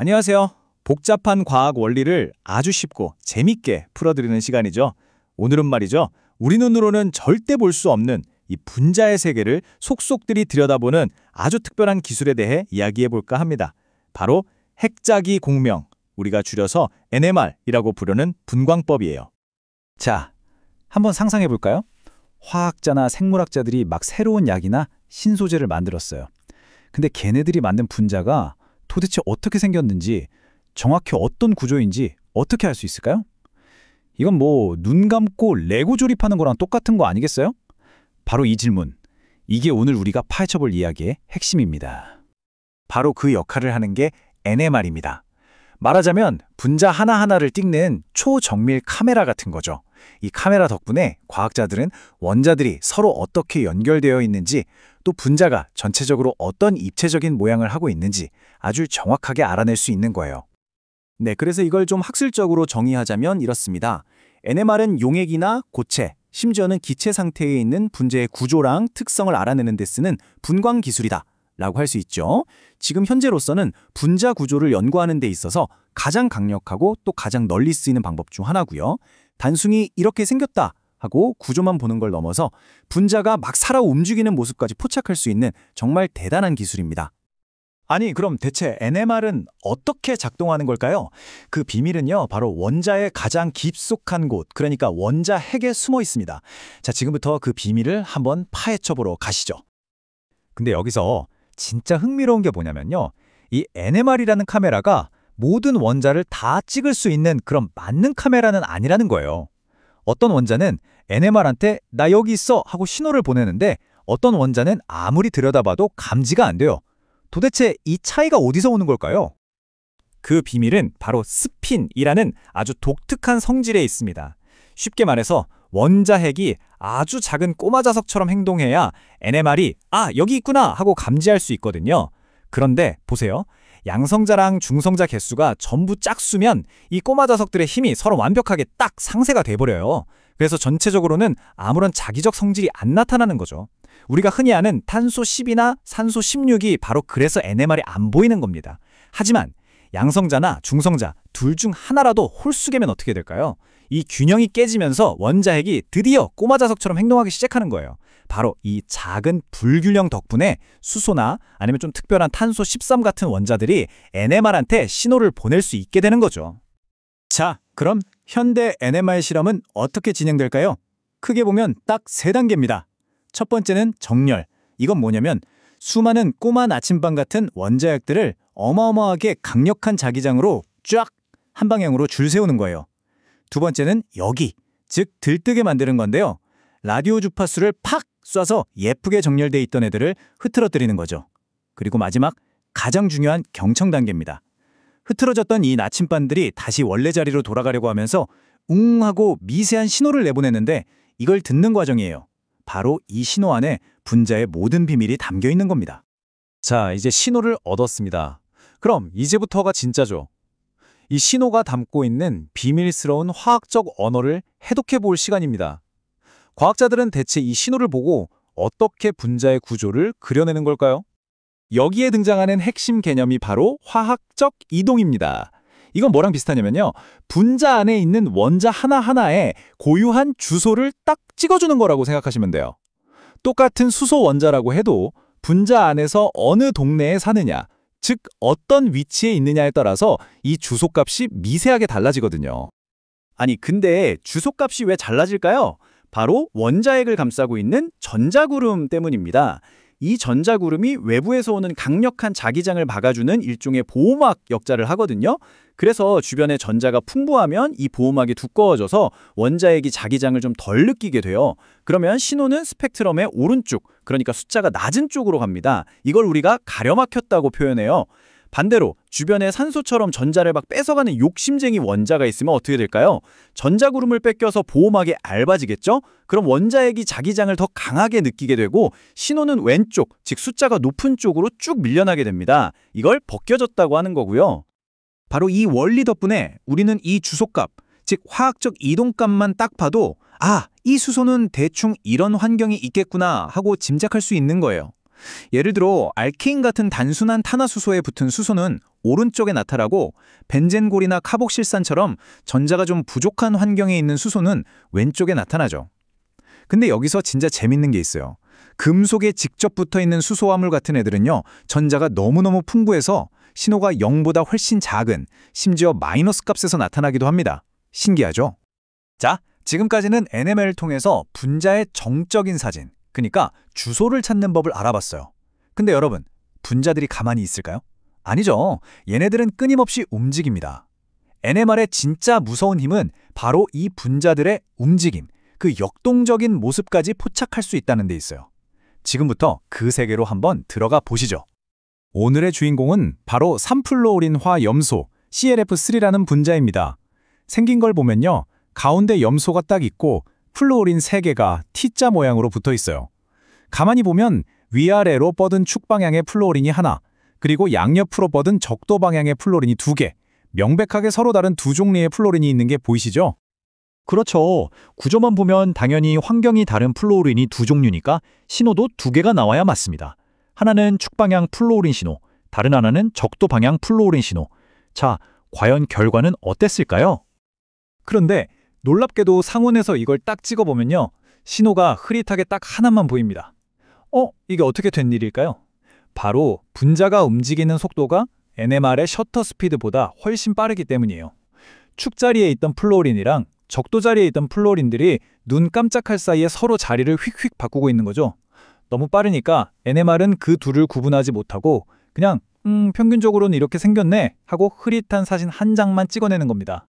안녕하세요. 복잡한 과학 원리를 아주 쉽고 재밌게 풀어드리는 시간이죠. 오늘은 말이죠. 우리 눈으로는 절대 볼 수 없는 이 분자의 세계를 속속들이 들여다보는 아주 특별한 기술에 대해 이야기해볼까 합니다. 바로 핵자기 공명, 우리가 줄여서 NMR이라고 부르는 분광법이에요. 자, 한번 상상해 볼까요? 화학자나 생물학자들이 막 새로운 약이나 신소재를 만들었어요. 근데 걔네들이 만든 분자가 도대체 어떻게 생겼는지, 정확히 어떤 구조인지 어떻게 알 수 있을까요? 이건 뭐 눈 감고 레고 조립하는 거랑 똑같은 거 아니겠어요? 바로 이 질문, 이게 오늘 우리가 파헤쳐볼 이야기의 핵심입니다. 바로 그 역할을 하는 게 NMR입니다. 말하자면 분자 하나하나를 찍는 초정밀 카메라 같은 거죠. 이 카메라 덕분에 과학자들은 원자들이 서로 어떻게 연결되어 있는지, 또 분자가 전체적으로 어떤 입체적인 모양을 하고 있는지 아주 정확하게 알아낼 수 있는 거예요. 네, 그래서 이걸 좀 학술적으로 정의하자면 이렇습니다. NMR은 용액이나 고체, 심지어는 기체 상태에 있는 분자의 구조랑 특성을 알아내는 데 쓰는 분광 기술이다 라고 할 수 있죠. 지금 현재로서는 분자 구조를 연구하는 데 있어서 가장 강력하고 또 가장 널리 쓰이는 방법 중 하나고요. 단순히 이렇게 생겼다 하고 구조만 보는 걸 넘어서 분자가 막 살아 움직이는 모습까지 포착할 수 있는 정말 대단한 기술입니다. 아니, 그럼 대체 NMR은 어떻게 작동하는 걸까요? 그 비밀은요, 바로 원자의 가장 깊숙한 곳, 그러니까 원자 핵에 숨어 있습니다. 자, 지금부터 그 비밀을 한번 파헤쳐보러 가시죠. 근데 여기서 진짜 흥미로운 게 뭐냐면요. 이 NMR이라는 카메라가 모든 원자를 다 찍을 수 있는 그런 맞는 카메라는 아니라는 거예요. 어떤 원자는 NMR한테 나 여기 있어 하고 신호를 보내는데 어떤 원자는 아무리 들여다봐도 감지가 안 돼요. 도대체 이 차이가 어디서 오는 걸까요? 그 비밀은 바로 스핀이라는 아주 독특한 성질에 있습니다. 쉽게 말해서 원자 핵이 아주 작은 꼬마 자석처럼 행동해야 NMR이 여기 있구나 하고 감지할 수 있거든요. 그런데 보세요. 양성자랑 중성자 개수가 전부 짝수면 이 꼬마 자석들의 힘이 서로 완벽하게 딱 상쇄가 돼버려요. 그래서 전체적으로는 아무런 자기적 성질이 안 나타나는 거죠. 우리가 흔히 아는 탄소 10이나 산소 16이 바로 그래서 NMR이 안 보이는 겁니다. 하지만 양성자나 중성자 둘 중 하나라도 홀수계면 어떻게 될까요? 이 균형이 깨지면서 원자핵이 드디어 꼬마 자석처럼 행동하기 시작하는 거예요. 바로 이 작은 불균형 덕분에 수소나 아니면 좀 특별한 탄소 13 같은 원자들이 NMR한테 신호를 보낼 수 있게 되는 거죠. 자, 그럼 현대 NMR 실험은 어떻게 진행될까요? 크게 보면 딱 세 단계입니다. 첫 번째는 정렬. 이건 뭐냐면 수많은 꼬마 나침반 같은 원자핵들을 어마어마하게 강력한 자기장으로 쫙 한 방향으로 줄 세우는 거예요. 두 번째는 여기, 즉 들뜨게 만드는 건데요. 라디오 주파수를 팍 쏴서 예쁘게 정렬돼 있던 애들을 흐트러뜨리는 거죠. 그리고 마지막 가장 중요한 경청 단계입니다. 흐트러졌던 이 나침반들이 다시 원래 자리로 돌아가려고 하면서 웅 하고 미세한 신호를 내보내는데 이걸 듣는 과정이에요. 바로 이 신호 안에 분자의 모든 비밀이 담겨 있는 겁니다. 자, 이제 신호를 얻었습니다. 그럼 이제부터가 진짜죠. 이 신호가 담고 있는 비밀스러운 화학적 언어를 해독해 볼 시간입니다. 과학자들은 대체 이 신호를 보고 어떻게 분자의 구조를 그려내는 걸까요? 여기에 등장하는 핵심 개념이 바로 화학적 이동입니다. 이건 뭐랑 비슷하냐면요. 분자 안에 있는 원자 하나하나에 고유한 주소를 딱 찍어주는 거라고 생각하시면 돼요. 똑같은 수소 원자라고 해도 분자 안에서 어느 동네에 사느냐, 즉 어떤 위치에 있느냐에 따라서 이 주소값이 미세하게 달라지거든요. 아니, 근데 주소값이 왜 달라질까요? 바로 원자핵을 감싸고 있는 전자구름 때문입니다. 이 전자구름이 외부에서 오는 강력한 자기장을 막아주는 일종의 보호막 역할을 하거든요. 그래서 주변에 전자가 풍부하면 이 보호막이 두꺼워져서 원자핵이 자기장을 좀 덜 느끼게 돼요. 그러면 신호는 스펙트럼의 오른쪽, 그러니까 숫자가 낮은 쪽으로 갑니다. 이걸 우리가 가려막혔다고 표현해요. 반대로 주변에 산소처럼 전자를 막 뺏어가는 욕심쟁이 원자가 있으면 어떻게 될까요? 전자구름을 뺏겨서 보호막이 얇아지겠죠? 그럼 원자핵이 자기장을 더 강하게 느끼게 되고 신호는 왼쪽, 즉 숫자가 높은 쪽으로 쭉 밀려나게 됩니다. 이걸 벗겨졌다고 하는 거고요. 바로 이 원리 덕분에 우리는 이 주소값, 즉 화학적 이동값만 딱 봐도 이 수소는 대충 이런 환경이 있겠구나 하고 짐작할 수 있는 거예요. 예를 들어 알케인 같은 단순한 탄화수소에 붙은 수소는 오른쪽에 나타나고 벤젠골이나 카복실산처럼 전자가 좀 부족한 환경에 있는 수소는 왼쪽에 나타나죠. 근데 여기서 진짜 재밌는 게 있어요. 금속에 직접 붙어있는 수소화물 같은 애들은요, 전자가 너무너무 풍부해서 신호가 0보다 훨씬 작은, 심지어 마이너스 값에서 나타나기도 합니다. 신기하죠? 자, 지금까지는 NMR을 통해서 분자의 정적인 사진, 그러니까 주소를 찾는 법을 알아봤어요. 근데 여러분, 분자들이 가만히 있을까요? 아니죠. 얘네들은 끊임없이 움직입니다. NMR의 진짜 무서운 힘은 바로 이 분자들의 움직임, 그 역동적인 모습까지 포착할 수 있다는 데 있어요. 지금부터 그 세계로 한번 들어가 보시죠. 오늘의 주인공은 바로 3플로오린화 염소, ClF3라는 분자입니다. 생긴 걸 보면요, 가운데 염소가 딱 있고 플로오린 3개가 T자 모양으로 붙어 있어요. 가만히 보면 위아래로 뻗은 축 방향의 플로오린이 하나, 그리고 양옆으로 뻗은 적도 방향의 플로린이 2개, 명백하게 서로 다른 두 종류의 플로린이 있는 게 보이시죠? 그렇죠. 구조만 보면 당연히 환경이 다른 플로우린이 두 종류니까 신호도 두 개가 나와야 맞습니다. 하나는 축방향 플로우린 신호, 다른 하나는 적도 방향 플로우린 신호. 자, 과연 결과는 어땠을까요? 그런데 놀랍게도 상온에서 이걸 딱 찍어보면요, 신호가 흐릿하게 딱 하나만 보입니다. 이게 어떻게 된 일일까요? 바로 분자가 움직이는 속도가 NMR의 셔터 스피드보다 훨씬 빠르기 때문이에요. 축자리에 있던 플로린이랑 적도 자리에 있던 플로린들이 눈 깜짝할 사이에 서로 자리를 휙휙 바꾸고 있는 거죠. 너무 빠르니까 NMR은 그 둘을 구분하지 못하고 그냥 평균적으로는 이렇게 생겼네 하고 흐릿한 사진 한 장만 찍어내는 겁니다.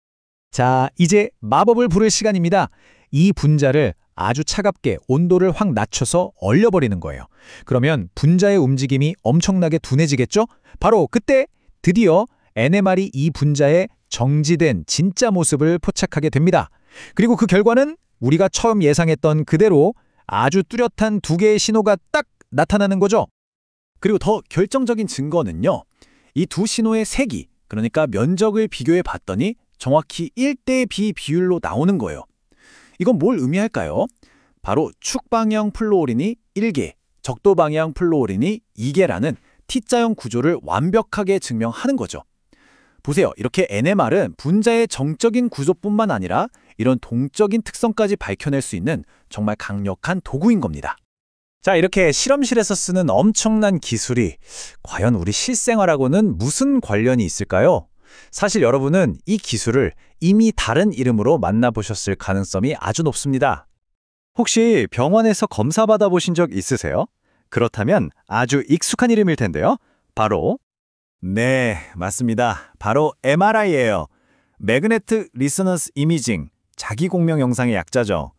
자, 이제 마법을 부를 시간입니다. 이 분자를 아주 차갑게 온도를 확 낮춰서 얼려버리는 거예요. 그러면 분자의 움직임이 엄청나게 둔해지겠죠? 바로 그때 드디어 NMR이 이 분자의 정지된 진짜 모습을 포착하게 됩니다. 그리고 그 결과는 우리가 처음 예상했던 그대로 아주 뚜렷한 두 개의 신호가 딱 나타나는 거죠. 그리고 더 결정적인 증거는요, 이 두 신호의 색이, 그러니까 면적을 비교해 봤더니 정확히 1대2 비율로 나오는 거예요. 이건 뭘 의미할까요? 바로 축방향 플로오린이 1개, 적도 방향 플로오린이 2개라는 T자형 구조를 완벽하게 증명하는 거죠. 보세요. 이렇게 NMR은 분자의 정적인 구조뿐만 아니라 이런 동적인 특성까지 밝혀낼 수 있는 정말 강력한 도구인 겁니다. 자, 이렇게 실험실에서 쓰는 엄청난 기술이 과연 우리 실생활하고는 무슨 관련이 있을까요? 사실 여러분은 이 기술을 이미 다른 이름으로 만나보셨을 가능성이 아주 높습니다. 혹시 병원에서 검사 받아보신 적 있으세요? 그렇다면 아주 익숙한 이름일 텐데요. 바로 네, 맞습니다. 바로 MRI예요. 매그네틱 리서넌스 이미징, 자기공명 영상의 약자죠.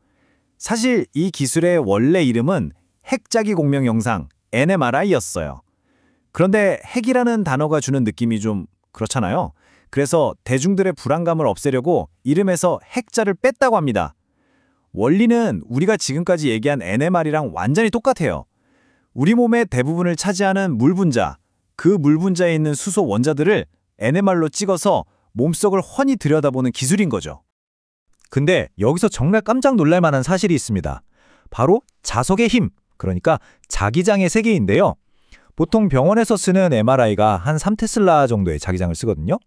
사실 이 기술의 원래 이름은 핵자기공명 영상, NMRI였어요. 그런데 핵이라는 단어가 주는 느낌이 좀 그렇잖아요. 그래서 대중들의 불안감을 없애려고 이름에서 핵자를 뺐다고 합니다. 원리는 우리가 지금까지 얘기한 NMR이랑 완전히 똑같아요. 우리 몸의 대부분을 차지하는 물 분자, 그 물 분자에 있는 수소 원자들을 NMR로 찍어서 몸속을 훤히 들여다보는 기술인 거죠. 근데 여기서 정말 깜짝 놀랄 만한 사실이 있습니다. 바로 자석의 힘, 그러니까 자기장의 세계인데요. 보통 병원에서 쓰는 MRI가 한 3테슬라 정도의 자기장을 쓰거든요.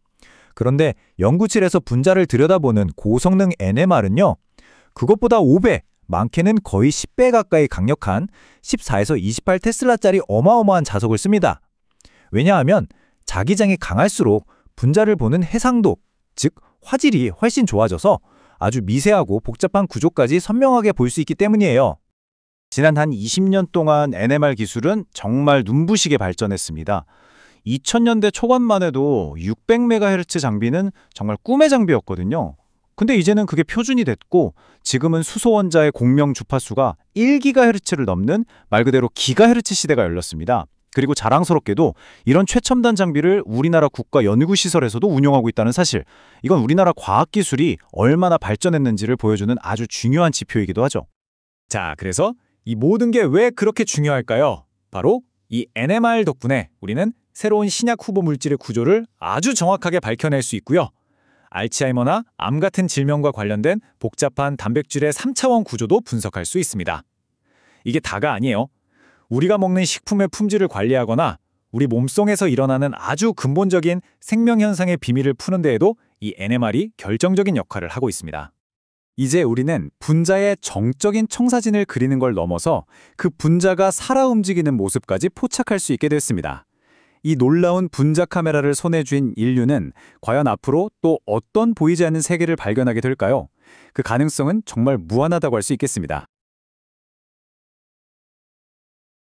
그런데 연구실에서 분자를 들여다보는 고성능 NMR은요, 그것보다 5배, 많게는 거의 10배 가까이 강력한 14에서 28테슬라짜리 어마어마한 자석을 씁니다. 왜냐하면 자기장이 강할수록 분자를 보는 해상도, 즉 화질이 훨씬 좋아져서 아주 미세하고 복잡한 구조까지 선명하게 볼 수 있기 때문이에요. 지난 한 20년 동안 NMR 기술은 정말 눈부시게 발전했습니다. 2000년대 초반만 해도 600MHz 장비는 정말 꿈의 장비였거든요. 근데 이제는 그게 표준이 됐고 지금은 수소 원자의 공명 주파수가 1GHz를 넘는 말 그대로 기가헤르츠 시대가 열렸습니다. 그리고 자랑스럽게도 이런 최첨단 장비를 우리나라 국가연구시설에서도 운용하고 있다는 사실, 이건 우리나라 과학기술이 얼마나 발전했는지를 보여주는 아주 중요한 지표이기도 하죠. 자, 그래서 이 모든 게 왜 그렇게 중요할까요? 바로 이 NMR 덕분에 우리는 새로운 신약 후보 물질의 구조를 아주 정확하게 밝혀낼 수 있고요. 알츠하이머나 암 같은 질병과 관련된 복잡한 단백질의 3차원 구조도 분석할 수 있습니다. 이게 다가 아니에요. 우리가 먹는 식품의 품질을 관리하거나 우리 몸속에서 일어나는 아주 근본적인 생명 현상의 비밀을 푸는 데에도 이 NMR이 결정적인 역할을 하고 있습니다. 이제 우리는 분자의 정적인 청사진을 그리는 걸 넘어서 그 분자가 살아 움직이는 모습까지 포착할 수 있게 됐습니다. 이 놀라운 분자 카메라를 손에 쥔 인류는 과연 앞으로 또 어떤 보이지 않는 세계를 발견하게 될까요? 그 가능성은 정말 무한하다고 할 수 있겠습니다.